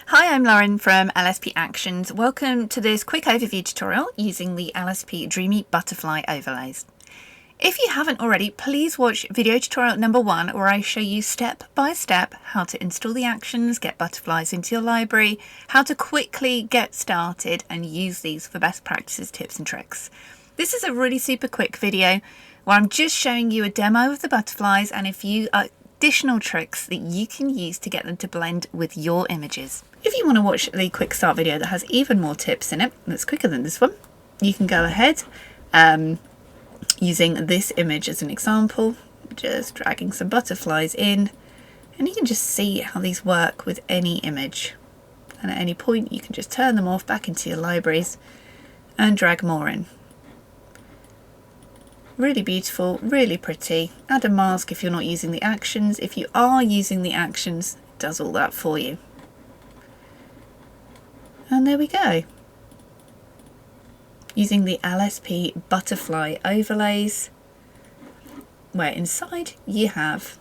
Hi, I'm Lauren from LSP Actions. Welcome to this quick overview tutorial using the LSP Dreamy Butterfly overlays. If you haven't already, please watch video tutorial number 1 where I show you step by step how to install the actions, get butterflies into your library, how to quickly get started and use these for best practices, tips and tricks. This is a really super quick video where I'm just showing you a demo of the butterflies and a few additional tricks that you can use to get them to blend with your images. If you want to watch the quick start video that has even more tips in it, that's quicker than this one, you can go ahead using this image as an example, just dragging some butterflies in, and you can just see how these work with any image. And at any point you can just turn them off back into your libraries and drag more in. Really beautiful, really pretty. Add a mask if you're not using the actions. If you are using the actions, it does all that for you. And there we go. Using the LSP butterfly overlays, where inside you have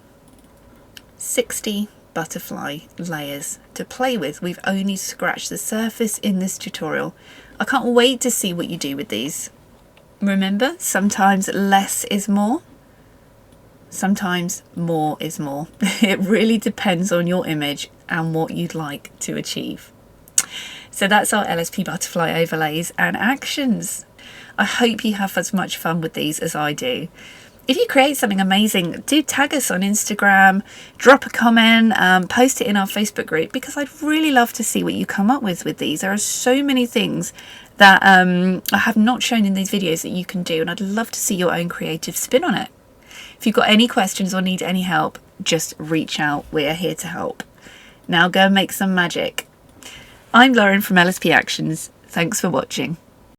60 butterfly layers to play with. We've only scratched the surface in this tutorial. I can't wait to see what you do with these. Remember, sometimes less is more. Sometimes more is more. It really depends on your image and what you'd like to achieve. So that's our LSP butterfly overlays and actions. I hope you have as much fun with these as I do. If you create something amazing, do tag us on Instagram, drop a comment, post it in our Facebook group, because I'd really love to see what you come up with these. There are so many things that I have not shown in these videos that you can do, and I'd love to see your own creative spin on it. If you've got any questions or need any help, just reach out. We're here to help. Now go and make some magic. I'm Lauren from LSP Actions. Thanks for watching.